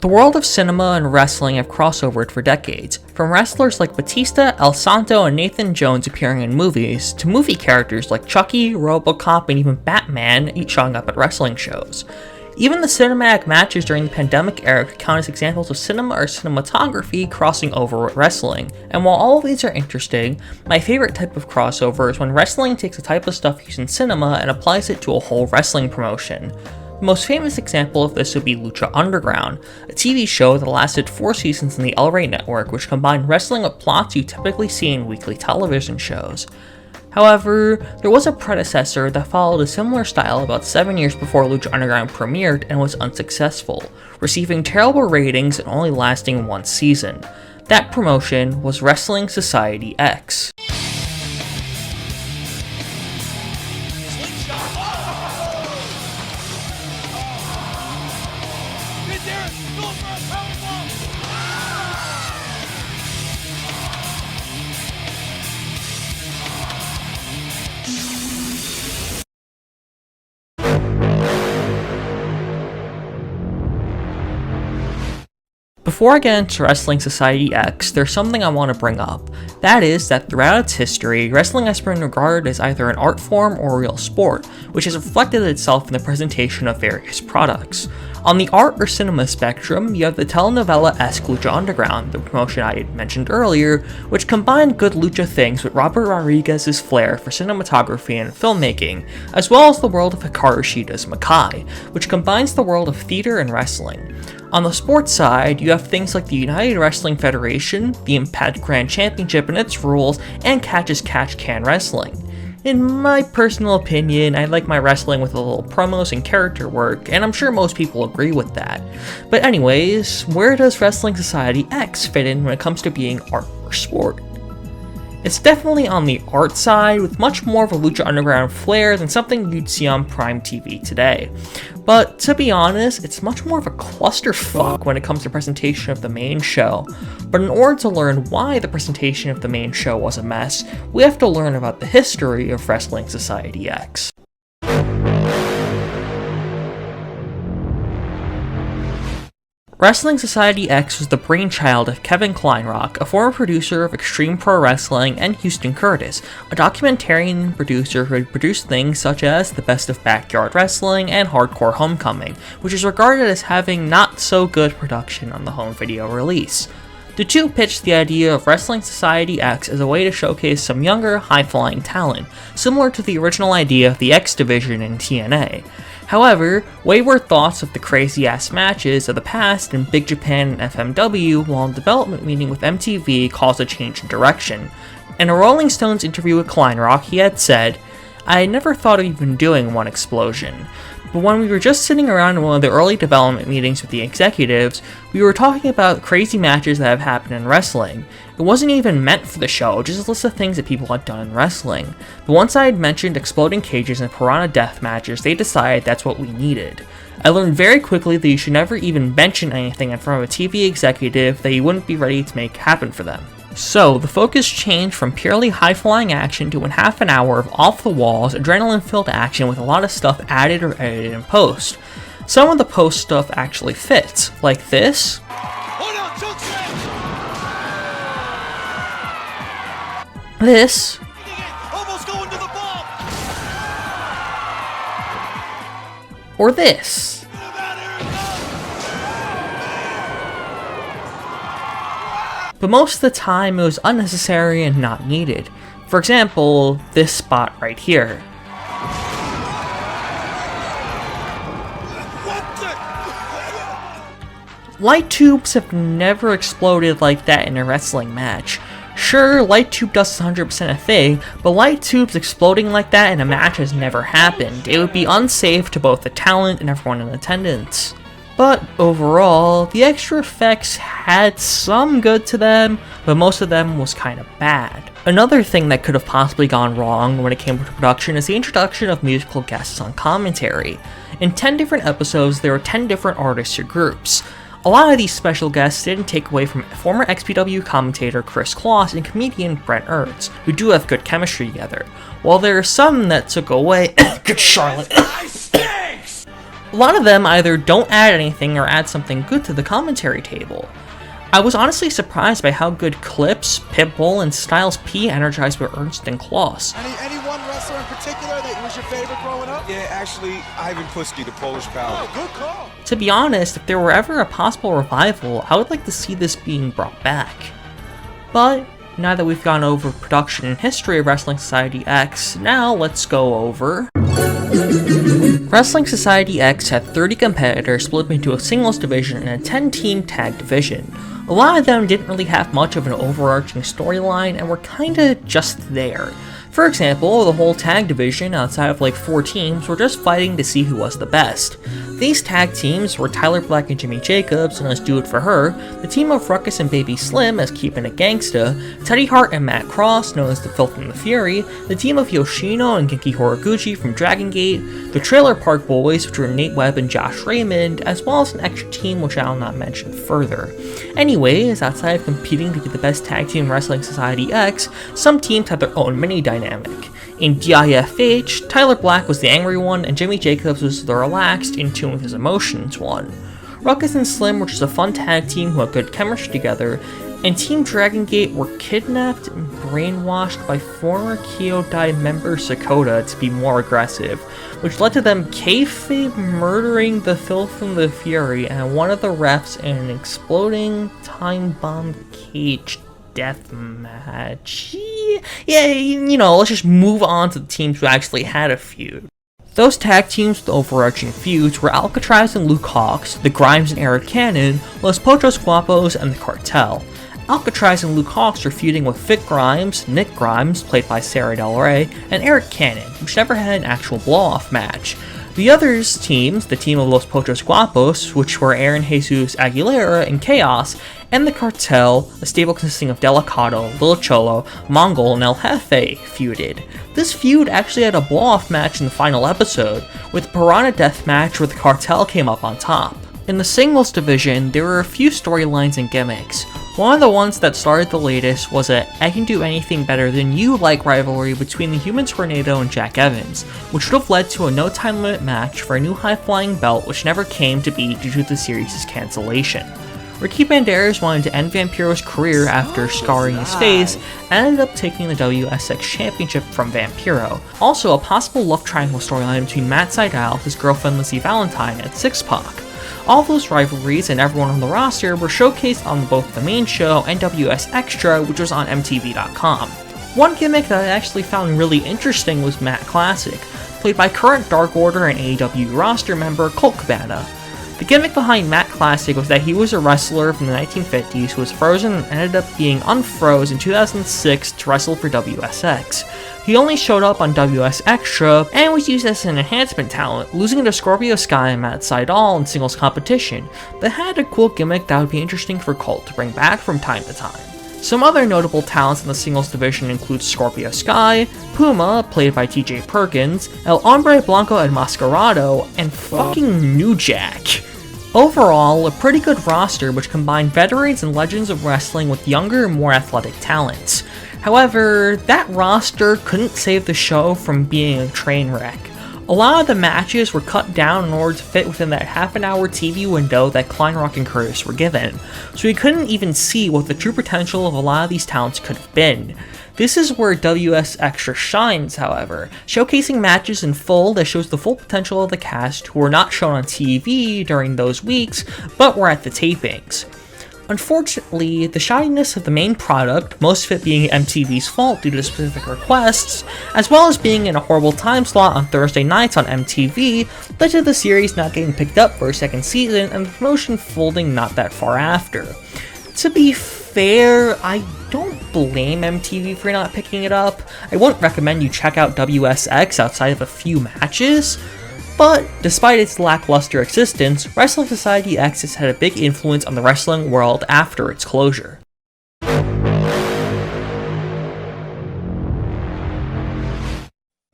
The world of cinema and wrestling have crossovered for decades, from wrestlers like Batista, El Santo, and Nathan Jones appearing in movies, to movie characters like Chucky, RoboCop, and even Batman each showing up at wrestling shows. Even the cinematic matches during the pandemic era could count as examples of cinema or cinematography crossing over with wrestling. And while all of these are interesting, my favorite type of crossover is when wrestling takes a type of stuff used in cinema and applies it to a whole wrestling promotion. The most famous example of this would be Lucha Underground, a TV show that lasted 4 seasons on the El Rey network, which combined wrestling with plots you typically see in weekly television shows. However, there was a predecessor that followed a similar style about 7 years before Lucha Underground premiered and was unsuccessful, receiving terrible ratings and only lasting 1 season. That promotion was Wrestling Society X. Before I get into Wrestling Society X, there's something I want to bring up. That is that throughout its history, wrestling has been regarded as either an art form or a real sport, which has reflected itself in the presentation of various products. On the art or cinema spectrum, you have the telenovela-esque Lucha Underground, the promotion I had mentioned earlier, which combined good lucha things with Robert Rodriguez's flair for cinematography and filmmaking, as well as the world of Hikaru Shida's Mach, which combines the world of theater and wrestling. On the sports side, you have things like the United Wrestling Federation, the Impact Grand Championship and its rules, and Catch as Catch Can Wrestling. In my personal opinion, I like my wrestling with a little promos and character work, and I'm sure most people agree with that. But anyways, where does Wrestling Society X fit in when it comes to being art or sport? It's definitely on the art side, with much more of a Lucha Underground flair than something you'd see on Prime TV today. But to be honest, it's much more of a clusterfuck when it comes to presentation of the main show. But in order to learn why the presentation of the main show was a mess, we have to learn about the history of Wrestling Society X. Wrestling Society X was the brainchild of Kevin Kleinrock, a former producer of Extreme Pro Wrestling, and Houston Curtis, a documentarian and producer who had produced things such as The Best of Backyard Wrestling and Hardcore Homecoming, which is regarded as having not so good production on the home video release. The two pitched the idea of Wrestling Society X as a way to showcase some younger, high-flying talent, similar to the original idea of the X Division in TNA. However, wayward thoughts of the crazy-ass matches of the past in Big Japan and FMW while in development meeting with MTV caused a change in direction. In a Rolling Stones interview with Kleinrock, he had said, "I never thought of even doing one explosion. But when we were just sitting around in one of the early development meetings with the executives, we were talking about crazy matches that have happened in wrestling. It wasn't even meant for the show, just a list of things that people had done in wrestling. But once I had mentioned exploding cages and piranha death matches, they decided that's what we needed. I learned very quickly that you should never even mention anything in front of a TV executive that you wouldn't be ready to make happen for them. So, the focus changed from purely high-flying action to half an hour of off-the-walls, adrenaline-filled action with a lot of stuff added or edited in post. Some of the post stuff actually fits, like this, this, or this. But most of the time it was unnecessary and not needed. For example, this spot right here. Light tubes have never exploded like that in a wrestling match. Sure, light tube dust is 100% a thing, but light tubes exploding like that in a match has never happened. It would be unsafe to both the talent and everyone in attendance. But overall, the extra effects had some good to them, but most of them was kind of bad. Another thing that could have possibly gone wrong when it came to production is the introduction of musical guests on commentary. In 10 different episodes, there were 10 different artists or groups. A lot of these special guests didn't take away from former XPW commentator Chris Kloss and comedian Brent Ernst, who do have good chemistry together, while there are some that took away Good Charlotte. A lot of them either don't add anything or add something good to the commentary table. I was honestly surprised by how good Clips, Pitbull, and Styles P energized by Ernst and Klaus. Any one wrestler in particular that was your favorite growing up? Yeah, actually, Ivan Putski, the Polish Power. Oh, good call. To be honest, if there were ever a possible revival, I would like to see this being brought back. But now that we've gone over production and history of Wrestling Society X, now let's go over... Wrestling Society X had 30 competitors split into a singles division and a 10-team tag division. A lot of them didn't really have much of an overarching storyline and were kinda just there. For example, the whole tag division, outside of like 4 teams, were just fighting to see who was the best. These tag teams were Tyler Black and Jimmy Jacobs and Let's Do It For Her, the team of Ruckus and Baby Slim as Keepin' It Gangsta, Teddy Hart and Matt Cross, known as the Filth and the Fury, the team of Yoshino and Genki Horiguchi from Dragon Gate, the Trailer Park Boys, which were Nate Webb and Josh Raymond, as well as an extra team which I'll not mention further. Anyways, outside of competing to be the best tag team in Wrestling Society X, some teams had their own mini dynamic. In DIFH, Tyler Black was the angry one, and Jimmy Jacobs was the relaxed, in tune with his emotions one. Ruckus and Slim were just a fun tag team who had good chemistry together, and Team Dragon Gate were kidnapped and brainwashed by former Kyodai member Sakota to be more aggressive, which led to them kayfabe murdering the Filth and the Fury and one of the refs in an exploding time bomb cage death match. Yeah, you know, let's just move on to the teams who actually had a feud. Those tag teams with overarching feuds were Alcatraz and Luke Hawx, the Grimes and Eric Cannon, Los Potros Guapos, and the Cartel. Alcatraz and Luke Hawx were feuding with Vic Grimes, Nick Grimes, played by Sarah Del Rey, and Eric Cannon, which never had an actual blow-off match. The others teams, the team of Los Potros Guapos, which were Aaron Jesus Aguilera and Chaos, and the Cartel, a stable consisting of Delicado, Lil Cholo, Mongol, and El Jefe, feuded. This feud actually had a blow-off match in the final episode, with a Piranha Death match where the Cartel came up on top. In the singles division, there were a few storylines and gimmicks. One of the ones that started the latest was a I Can Do Anything Better Than You like rivalry between the Human Tornado and Jack Evans, which would have led to a no time limit match for a new high-flying belt which never came to be due to the series' cancellation. Ricky Banderas wanted to end Vampiro's career after scarring his face and ended up taking the WSX Championship from Vampiro. Also, a possible love triangle storyline between Matt Sydal, his girlfriend Lizzie Valentine, and X-Pac. All those rivalries and everyone on the roster were showcased on both the main show and WS Extra, which was on MTV.com. One gimmick that I actually found really interesting was Matt Classic, played by current Dark Order and AEW roster member Colt Cabana. The gimmick behind Matt Classic was that he was a wrestler from the 1950s who was frozen and ended up being unfroze in 2006 to wrestle for WSX. He only showed up on WS Extra and was used as an enhancement talent, losing to Scorpio Sky and Matt Sydal in singles competition, but had a cool gimmick that would be interesting for Colt to bring back from time to time. Some other notable talents in the singles division include Scorpio Sky, Puma, played by TJ Perkins, El Hombre Blanco Enmascarado, and fucking New Jack. Overall, a pretty good roster which combined veterans and legends of wrestling with younger, more athletic talents. However, that roster couldn't save the show from being a train wreck. A lot of the matches were cut down in order to fit within that half-an-hour TV window that Kleinrock and Curtis were given, so we couldn't even see what the true potential of a lot of these talents could have been. This is where WS Extra shines, however, showcasing matches in full that shows the full potential of the cast who were not shown on TV during those weeks, but were at the tapings. Unfortunately, the shininess of the main product, most of it being MTV's fault due to specific requests, as well as being in a horrible time slot on Thursday nights on MTV, led to the series not getting picked up for a second season and the promotion folding not that far after. To be fair, I don't blame MTV for not picking it up. I wouldn't recommend you check out WSX outside of a few matches. But, despite its lackluster existence, Wrestling Society X has had a big influence on the wrestling world after its closure.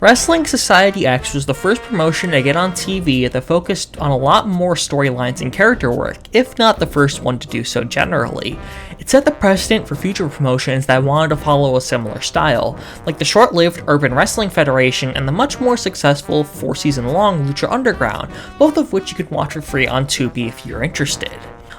Wrestling Society X was the first promotion to get on TV that focused on a lot more storylines and character work, if not the first one to do so generally. It set the precedent for future promotions that wanted to follow a similar style, like the short-lived Urban Wrestling Federation and the much more successful 4-season-long Lucha Underground, both of which you could watch for free on Tubi if you're interested.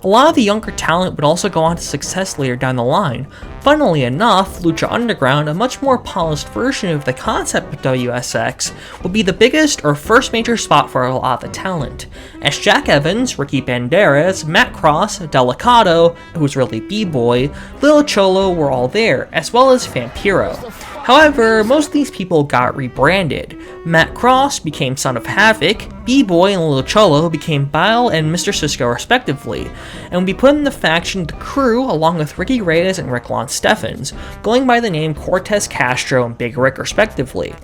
A lot of the younger talent would also go on to success later down the line. Funnily enough, Lucha Underground, a much more polished version of the concept of WSX, would be the biggest or first major spot for a lot of the talent, as Jack Evans, Ricky Banderas, Matt Cross, Delicado, who's really B-Boy, Lil Cholo were all there, as well as Vampiro. However, most of these people got rebranded. Matt Cross became Son of Havoc, B-Boy and Lil Cholo became Bile and Mr. Cisco respectively, and would be put in the faction The Crew along with Ricky Reyes and Rick Lon Steffens, going by the name Cortez Castro and Big Rick respectively.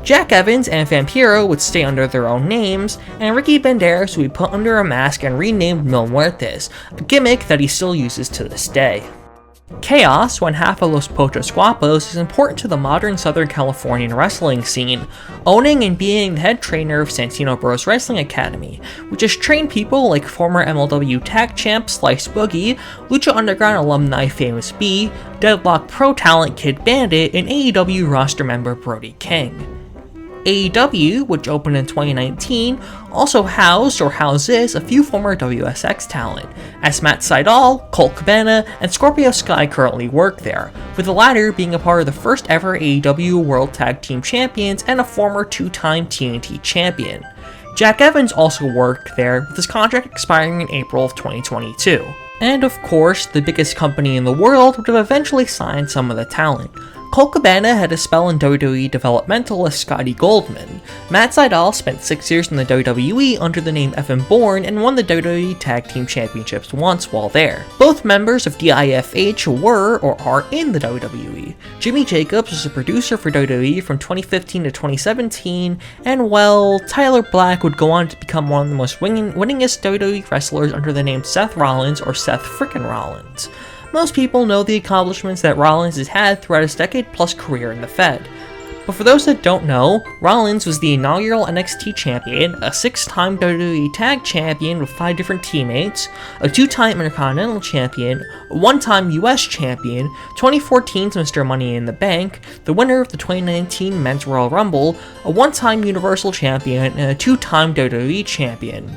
Jack Evans and Vampiro would stay under their own names, and Ricky Banderas would be put under a mask and renamed Mil Muertes, a gimmick that he still uses to this day. Chaos, one half of Los Pochos Guapos, is important to the modern Southern Californian wrestling scene, owning and being the head trainer of Santino Bros Wrestling Academy, which has trained people like former MLW Tag Champ Slice Boogie, Lucha Underground alumni Famous B, Deadlock Pro talent Kid Bandit, and AEW roster member Brody King. AEW, which opened in 2019, also housed or houses a few former WSX talent, as Matt Sydal, Colt Cabana, and Scorpio Sky currently work there, with the latter being a part of the first ever AEW World Tag Team Champions and a former 2-time TNT champion. Jack Evans also worked there, with his contract expiring in April of 2022. And of course, the biggest company in the world would have eventually signed some of the talent. Colt Cabana had a spell in WWE developmental as Scotty Goldman. Matt Sydal spent 6 years in the WWE under the name Evan Bourne and won the WWE Tag Team Championships once while there. Both members of DIFH were or are in the WWE. Jimmy Jacobs was a producer for WWE from 2015 to 2017, and well, Tyler Black would go on to become one of the most winningest WWE wrestlers under the name Seth Rollins or Seth frickin' Rollins. Most people know the accomplishments that Rollins has had throughout his decade-plus career in the Fed. But for those that don't know, Rollins was the inaugural NXT champion, a 6-time WWE Tag Champion with 5 different teammates, a 2-time Intercontinental Champion, a 1-time US Champion, 2014's Mr. Money in the Bank, the winner of the 2019 Men's Royal Rumble, a 1-time Universal Champion, and a 2-time WWE Champion.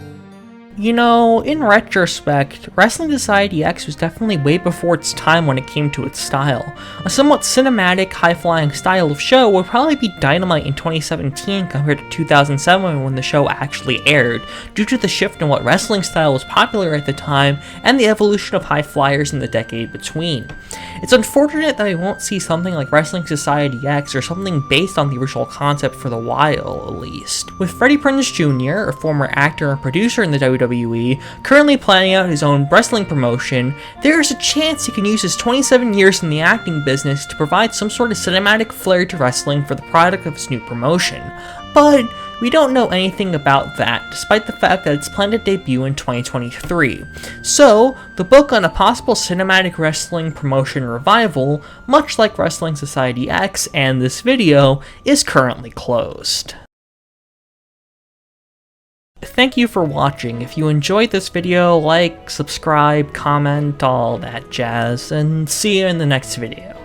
You know, in retrospect, Wrestling Society X was definitely way before its time when it came to its style. A somewhat cinematic, high-flying style of show would probably be Dynamite in 2017 compared to 2007 when the show actually aired, due to the shift in what wrestling style was popular at the time and the evolution of high flyers in the decade between. It's unfortunate that we won't see something like Wrestling Society X or something based on the original concept for the while, at least. With Freddie Prinze Jr., a former actor and producer in the WWE, currently planning out his own wrestling promotion, there is a chance he can use his 27 years in the acting business to provide some sort of cinematic flair to wrestling for the product of his new promotion. But we don't know anything about that, despite the fact that it's planned to debut in 2023. So, the book on a possible cinematic wrestling promotion revival, much like Wrestling Society X and this video, is currently closed. Thank you for watching. If you enjoyed this video, like, subscribe, comment, all that jazz, and see you in the next video.